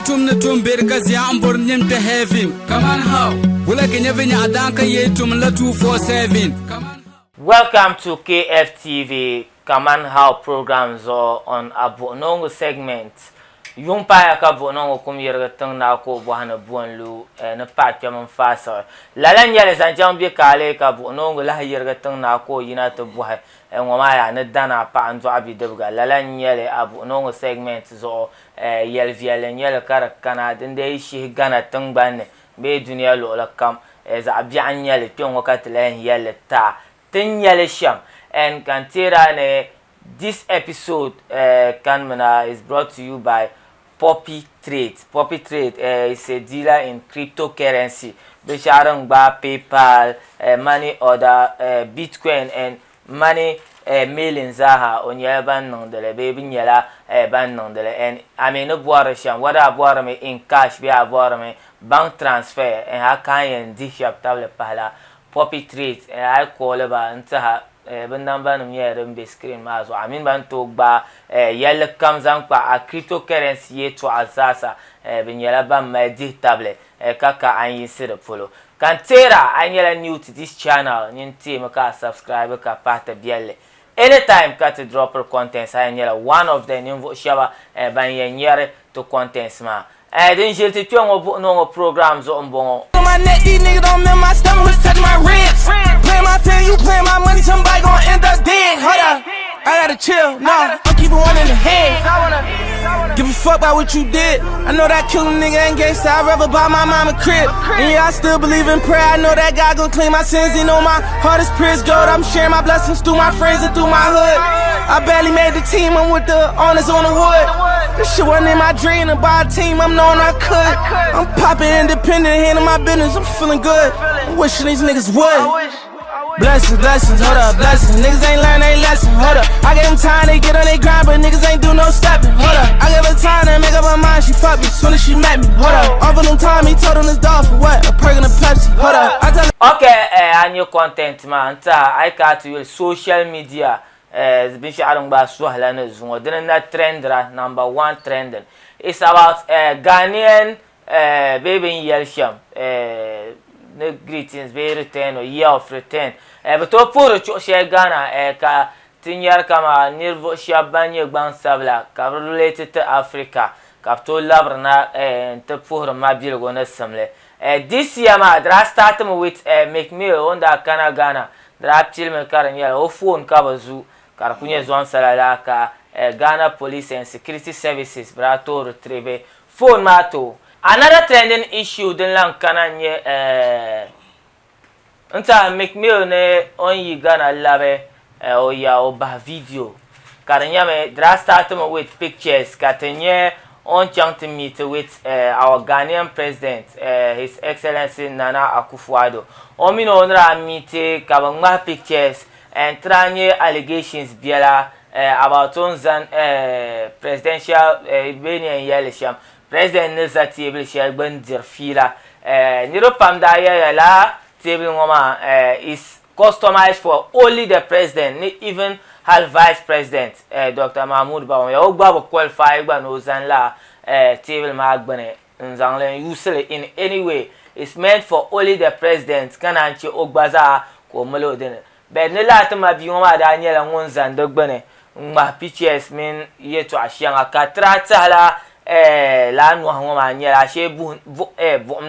tum na tum berkazi ambor nyim to heaven. Kaman how? Wula kenya vinya adanka ye tum la 247. Welcome to KFTV Kaman how programs on abonongo segment. Yung pa ka bonongo kum yerga tang na ko bohana bonlu na patya man fasa. Lalan yale san jambi kale ka bonongo la yerga tang na ko yina to boha ngoma ya na dana pa anzo abi debga lalan yale abonongo segment zo yel vielen yele kana dende shi gana tang banne be duniya lo la kam za abi an yale pion wakati la yele ta tin yale sham and kantira ne. This episode is brought to you by Poppy Trade. Poppy Trade is a dealer in cryptocurrency. Bisharang ba PayPal, money order, Bitcoin and money mailing zaha on your ban nondele baby nyela ban nondele and I mean no boire sham what I boire me in cash be I boire me bank transfer and I can dishap table pala Poppy Trade and I call about ntaha ben number no yere mbe screen ma so amin ban to gba yelle kam zan pa a cryptocurrency ye to azasa ben yela ban ma digitable kaka an yi sire follow kan tera an yela new to this channel nin te maka subscribe ka pata bielle anytime ka to drop contents an yela one of the new shaba ban yere to contents ma den jelte tu no programs on bon my neck, these niggas don't remember my stomach was touching my ribs. Play my fan, you play my money, somebody gon' end up dead. Hold up, I gotta chill, nah, I'm keeping one in the head. Give a fuck about what you did. I know that killin' nigga ain't gangsta, I'd rather buy my mama crib. And yeah, I still believe in prayer, I know that God gon' clean my sins. He know my heart is prison gold, I'm sharing my blessings through my friends and through my hood. I barely made the team, I'm with the owners on the wood. This shit wasn't in my dream to buy a team, I'm knowing I could. I'm popping independent, handling my business, I'm feeling good. I'm wishing these niggas would. Blessings, blessings, hold up, blessings. Niggas ain't learn they lesson, hold up. I gave them time, they get on they grind, but niggas ain't do no stepping, hold up. I gave her time to make up her mind, she fucked me soon as she met me, hold up. Off of them time, he told him his dog for what? A perk and a Pepsi, hold up. I tell okay, and your content, man. I got you social media. Zbishi Arungba Swahlan is one trend, number one trend. It's about Ghanaian baby Yelsham. Greetings, be return or year of return. But to put a Chosha Ghana, ka Tinyar Kama, Nirvo Shabanya Ban Sabla, related to Africa, Capto Labrana, and to put a Mabil Gonasamle. This year, I started with Meek on the Ghana. Drap children Karanya, or phone Kabazu. Karakunye zone salalaka Ghana Police and Security Services brato retrieve phone mato. Another trending issue den lang kananye nta Meek ne onyi Ghana labe o ya oba video. Karanya me dra start with pictures katenye on chang to meet with our Ghanaian president His Excellency Nana Akufo-Addo. Omino onra meet kabangma pictures and tranye allegations biela about Onzan presidential Benian Yelisham President Nisa table shall bendir fila Niropam Daya la table ngoma is customized for only the president, even her vice president Dr. Mahmoud Bawumia Ogba qualify ba no zan la table magbane nzangle usele in any way. It's meant for only the president kananchi Ogbaza ko malo den. But ne lati ma bi ngoma Daniel ngon zan dogbene ngba pictures min yeto ashianga katrata la la no ngoma nyela she bu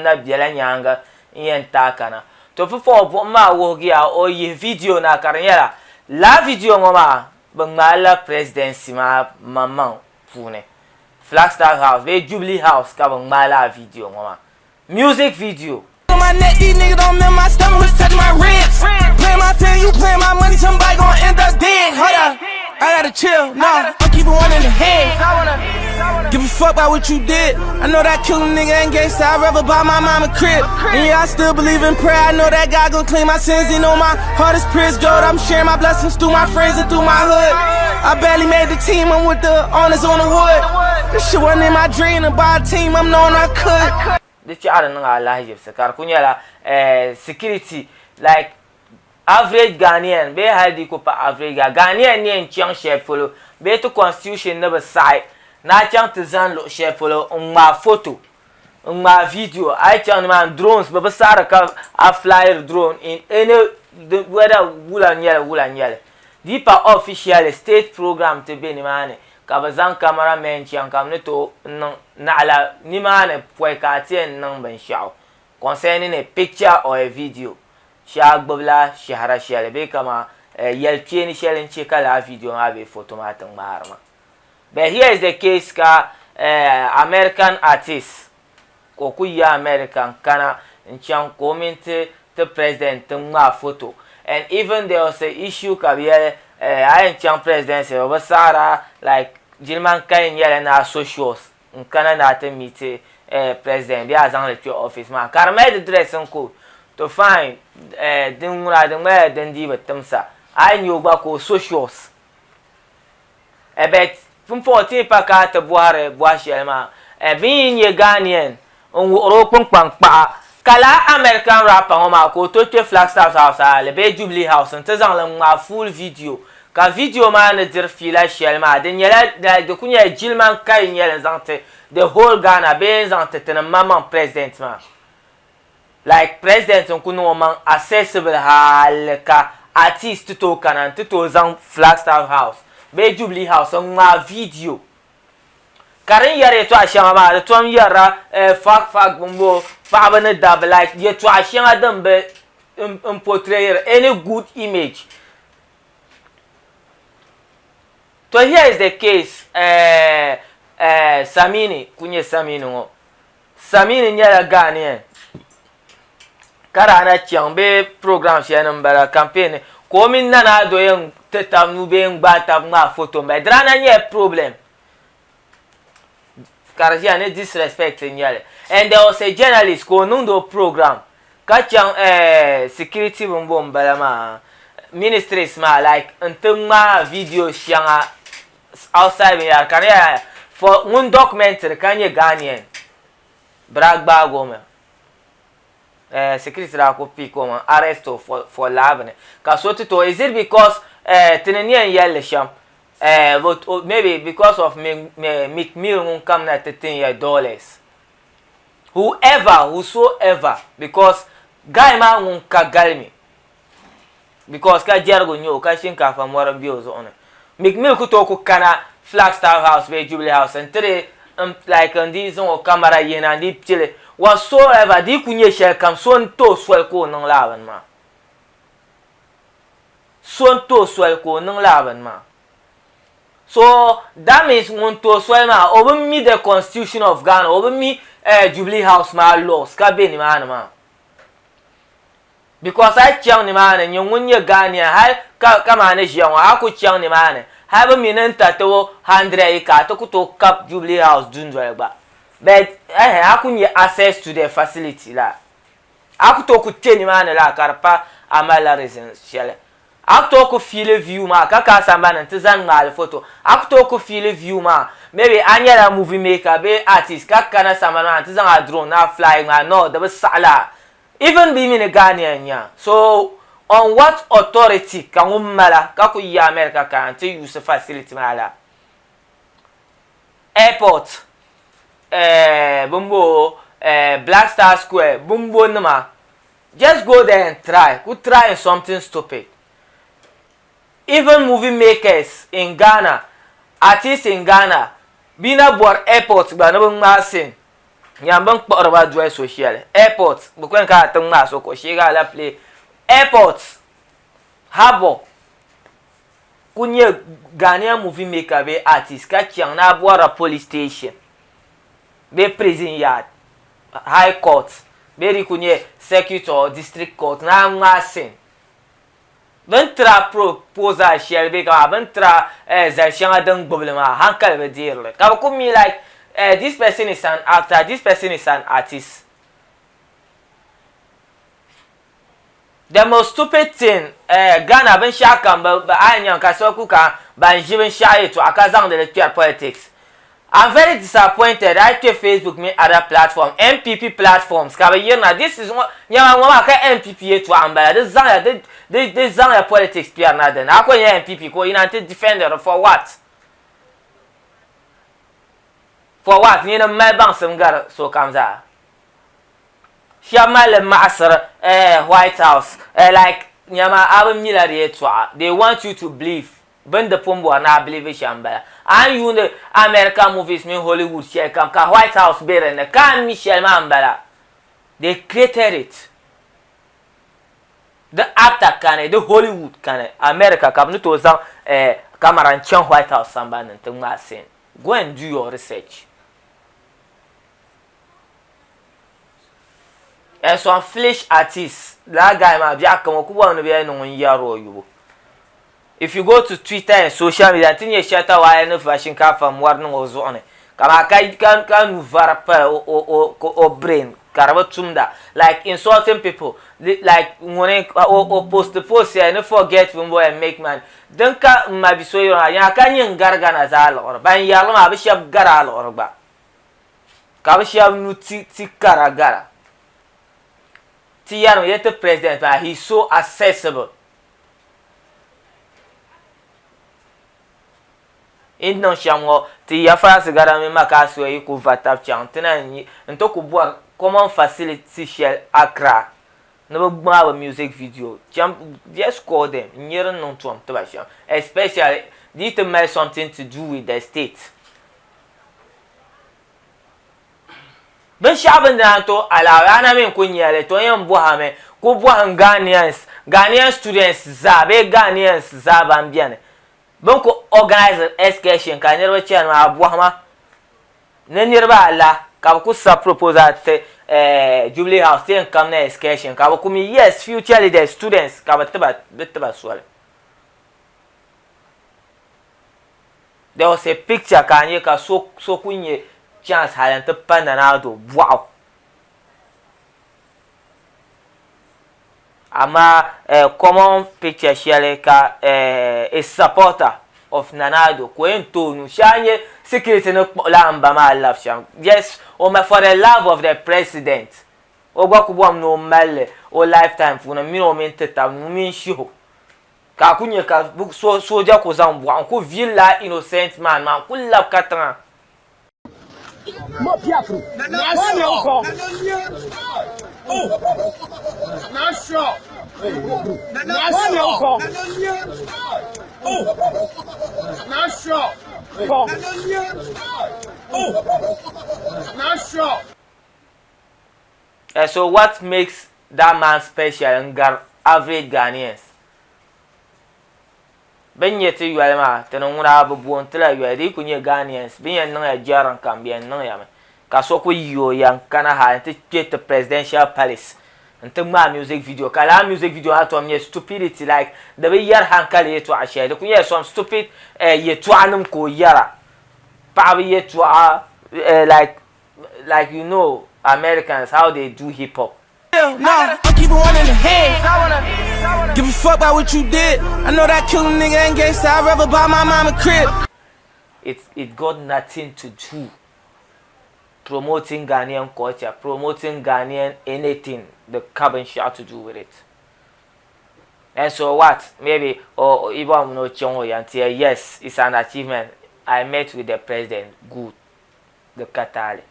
na biela nyanga yenta kana to fo bo ma wo gia o ye video na karnyela la video ngoma bangala presidency ma mama pune Flagstaff House be Jubilee House ka bangala video ngoma music video. My neck, these niggas don't remember my stomach was touching my ribs. Play my fan, you play my money, somebody gon' end up dead. Hold up, I gotta chill, nah, I'm keeping one in the head. Give a fuck about what you did. I know that killin' nigga ain't gangsta, I'd rather buy my mama crib. And yeah, I still believe in prayer, I know that God gon' clean my sins. He know my heart is prison gold, I'm sharing my blessings through my friends and through my hood. I barely made the team, I'm with the owners on the wood. This shit wasn't in my dream to buy a team, I'm knowing I could. The child and Allah Karkunyala security like average Ghanaian be had the copa average Ghanaian and Chiang Shep follow be to constitution never side na chang te zan lo shepolo ma photo ma video ai chang man drones ba sara ka a flyer drone in any whether wula nyale di pa official state program te be ni mane ka bazan cameraman chang kam ne to na ala ni mane poi ka tien nang ben shao concerning a picture or a video sha gbabla shahara shale be kama yelpie ni shale cheka la video ma be photo ma tang marma. But here is the case ka American artist kokuya American kana nchang comment the president ma photo, and even there was a issue ka biya I nchang president se obasara like jilman kai nyele na socials nkana na te meet president bi azan le office ma karma the dress ko to find dingura dingwa dendi batamsa I knew ba ko socials bet from 14 pa ka te boare boashelma bin ye Ghanaian on woro pon pa kala American rapper on ma ko to te Flagstaff house le be Jubilee house on te zan le ma full video ka video ma na dir fila shelma den yela de kunya jilman kai yela zante the whole Ghana be zante te na mama president ma like president on kuno man accessible halka artist to kanan to zan Flagstaff house be Jubilee house on ma video karin yare to ashama ma to am yara fak bumbo fa bana dab like ye to ashama dan be portray any good image. So here is the case Samini kunye Samini ngo Samini nyala Ghanaian kara na chambe program shi nan bara campaign ko min nana do yen tetam nu be ngba ma photo me drana nye problem kara ji ane disrespect nyale. And there was a journalist ko nundo program ka chang security bombo mbala ma ministries ma like ntuma video shanga outside me career for one documentary kanye Ghanaian bragba gome security ra ko pico arrest for labne ka so to is it because tenenian yelle sham but maybe because of Meek come na $10 whosoever because guy ma ngun ka galmi because ka jargo nyo ka shinka fa moran biyo zo ona Meek ku to ku kana Flagstaff house be Jubilee house and today like on these on camera yena ndi chile whatsoever di kunye share kam son to swel ko nang laban ma son to swel ko nang laban ma. So that means mun to swel ma over me the constitution of Ghana over me Jubilee house ma laws ka be ni ma because I chang ni man and you Ghana hai ka man je wa aku chang ni man ha ba minen tato 100 ka to ku to cap Jubilee house dunzo ba but aku ni access to the facility la aku to ku teni man la karpa amala residential aku to ku feel view ma ka samba nan tizan ngal photo aku to ku feel view ma maybe anya la movie maker be artist ka kana samba nan tizan a drone na flying ma no da ba sala even being in Ghanaian yeah. So on what authority can umala kaku ya America can to use the facility mala airport bumbo Black Star Square bumbo nama just go there and try something stupid. Even movie makers in Ghana, artists in Ghana, bina board airport ba na bang masin nyambang kpọrọba duwe social airport bukwen ka tang ma so ko shiga la play airport harbor kunye Ghanaian movie maker be artist ka chiang na boara police station be prison yard high court be ri kunye circuit or district court na ngasin bentra proposal share be ka bentra za shanga dang problema hankal be dirle ka ko mi like this person is an actor, this person is an artist. The most stupid thing, Ghana ben shakam ba anyan kasoku ka ban jiben shaye to akazang de lecture politics. I'm very disappointed. I take Facebook me other platform, MPP platforms. Ka na this is what nyama ngoma ka MPP to ambala. This zang politics pia na den. Akwa MPP ko inante defender for what? For what? You know, my bank some gar so comes out. Shamal Master, White House, like Nyama Abu Milari, they want you to believe. Ben the Pumbo and I believe it Shamba. And you the American movies, me Hollywood, share come White House better and the can Michelle Mambala. They created it. The actor can the Hollywood can America come to some camera and Chong White House somebody and to saying. Go and do your research. And some flesh artists, that guy might be a come. If you go to Twitter and social media, I think you shut out no fashion car from one was on it. Can varapa or brain, Karabatumda, like insulting people, like when or post the post here, and forget when boy and make man. Don't might be so you can you gargan as all or by Yalama Bishop Garal or ba. Kabisham Nuti Karagara. Tiano yet the president, but he's so accessible. In no shango, Tia France Garami Macaso, you could vatap chanting and talk about common facility shell Accra. Never have a music video. Just call them near non to Tabasha, especially this may something to do with the state. Ben Shaban Danto, Alana men Kunya, Letoyan Bohame, Kubuan Ghanaian students, Zabe Ghanaians, Zabambian. Bonko organize excursion, can never chair my Bohama. Nenirba la, Kabukusa propose at Jubilee House, then come near excursion. Kabukumi, yes, future leaders, students, Kabataba, Betabaswell. There was a picture, Kanyeka, so kunye. Chance had to Pandanado. Wow. Ama a common picture Shaleka a supporter of Nanado. Quento no shine secret no lamba my love sham. Yes, for the love of the president. Obakuam no male or lifetime for a minute mean show. Kakunya book so Jaco Zam, one who villa innocent man, who love Catran. Mo piafru. Na sure. Oh. Na sure. Na sure. Oh. Na sure. Oh. Na sure. So what makes that man special and average Ghanaians? Ben yeti you alma tenongura bubu ntela you edi kunye Ghanaians ben nan ya jaran kambien nan ya me kasoko yo yan kana ha enti get presidential palace enti ma music video kala music video ato me stupidity like the way yar hankali to ashe de kunye some stupid yetu anum ko yara pa yetu like you know Americans how they do hip hop. Nah, I'm keeping one in the head. Give a fuck about what you did. I know that killing nigga ain't gangsta. I'd rather buy my mama crib. It got nothing to do promoting Ghanaian culture, promoting Ghanaian anything. The Kaman shot to do with it. And so what? Maybe or even no chongo yantia. Yes, it's an achievement. I met with the president. Good, the Qatari.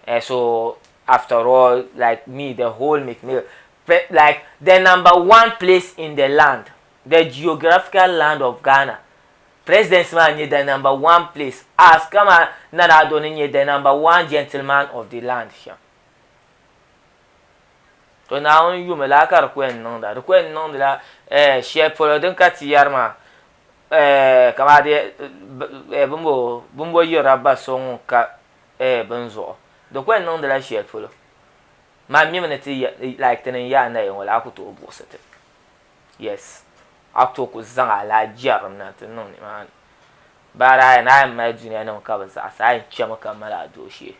And so. After all, like me, the whole Meek, like the #1 place in the land, the geographical land of Ghana. President's man need the #1 place. As Kaman Nanadoni need the #1 gentleman of the land here. So now you me like a request nonda. Request nonda share for the Katiyarma. Kamade bumbo yoraba song ka benzo. The question on the last year, follow my immunity like 10 years and I will have to boss it. Yes, I talk with Zanga like Jerem, not known man. But I imagine I know covers as I chamaka malado she.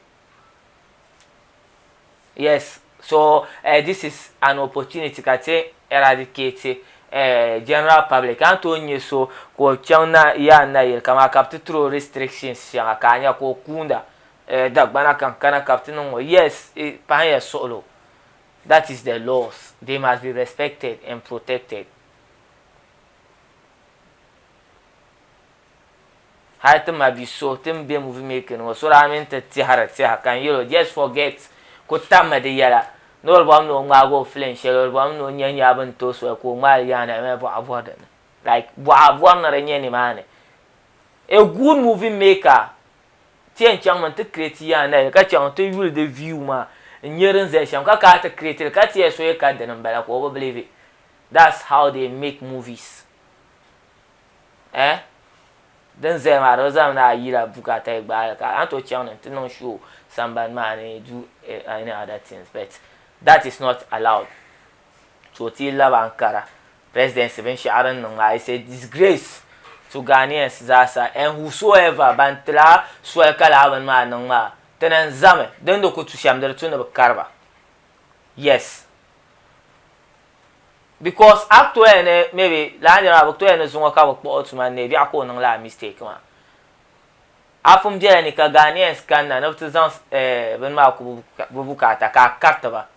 Yes, so this is an opportunity to eradicate general public. Antonio so ko chana ya na yel kama capture through restrictions ya kanya ko kunda. Dagbana kana captain yes panya solo. That is the laws. They must be respected and protected. Hai ma biso tim be movie making was solamente tihara kan yelo just forget ko tamma de yala no bam no ngago flen shelo bam no nyanya ban to so ko mal yana me bo avoda like bo avoda na nyani mane a good movie maker tien changman te create yana ka chang to will the view ma nyerin ze sham ka ta create ka tie so e ka de nambala ko believe it. That's how they make movies. Dan zai ma rozam na yira bukata igba ka anto channel no show somebody man do any other things, but that is not allowed. So till Ankara president Seven Sharon no I say disgrace to Ghanaians zasa and whosoever bantla so kala ban ma no ma tenan zame den do ko tu sham der tuna karba. Yes, because actually maybe landira actually no zunga ka ko otuma ne bi akọ no la mistake ma afum je ni ka Ghanaians kan na no tuzan ben ma ko bukata ka karta ba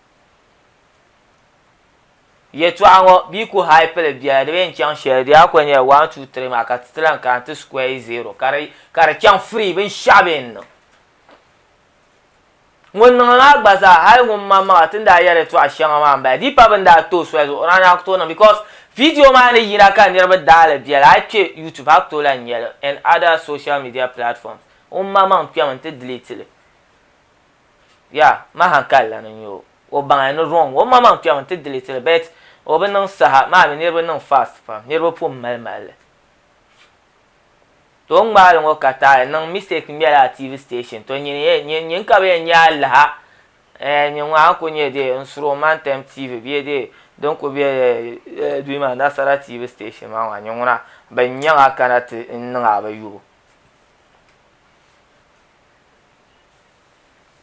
yetu anwo bi ko hyper bia de ben chan share dia ko ne 1 2 3 ma ka tran kan to square 0 kare chan free ben shaben no na gbaza hai mama tinda yare to ashanga mamba di pa banda to so rana to na because video man yira kan yerba dala bia I che YouTube acto la nyel and other social media platforms mama mpia te delete le yeah ma hankala no yo o banga no wrong mama mpia te delete le bet o ben non sa ma me nerba non fast pa nerba po mal don malon ko kata nan mistake mi ala TV station to nyin ka be nya la nyin wa ko nye de instrument TV bi de don ko be du ma na sara TV station ma wa nyin na ba nya aka te nga ba yu.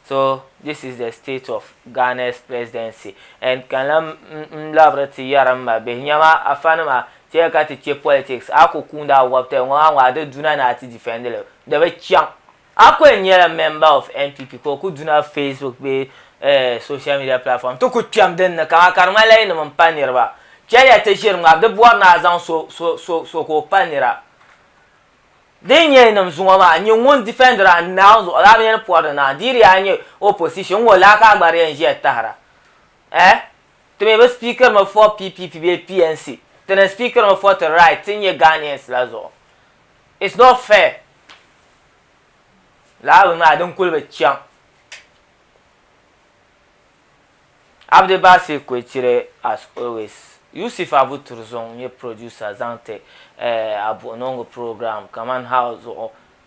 So this is the state of Ghana's presidency and kana mlabrati yarama be nyama afanama ka te politics akukunda wapte nwa de duna na ati defend le de be chiam akọ enyere member of NPP ko ku duna Facebook be social media platform to ku chiam den na ka karmala ina man panirba cheya te shir ngab de bor na zan so ko panira den ye nam zunwa ma nyi won defender na zo la be por na diri anye opposition wala ka gbare enje tahara to me be speaker ma for PPP be PNC. Then the speaker of what the right in your Ghanaians lazo. It's not fair. La I don't call it champ. Abde basi kwechire as always. Yusuf Abuturzon, your producer Zante Abonongo program Kaman House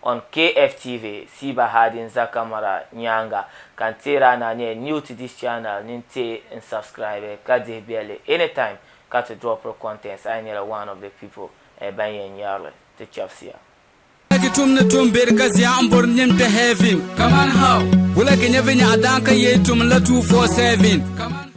on KFTV. Siba Hadin Zakamara Nyanga. Kantera na new to this channel. Ninte and subscribe. Kade Biale anytime. Got to drop her contents. I need one of the people buying yarle to Chafsia. Come on, how? Will I can never adanka ye to 247.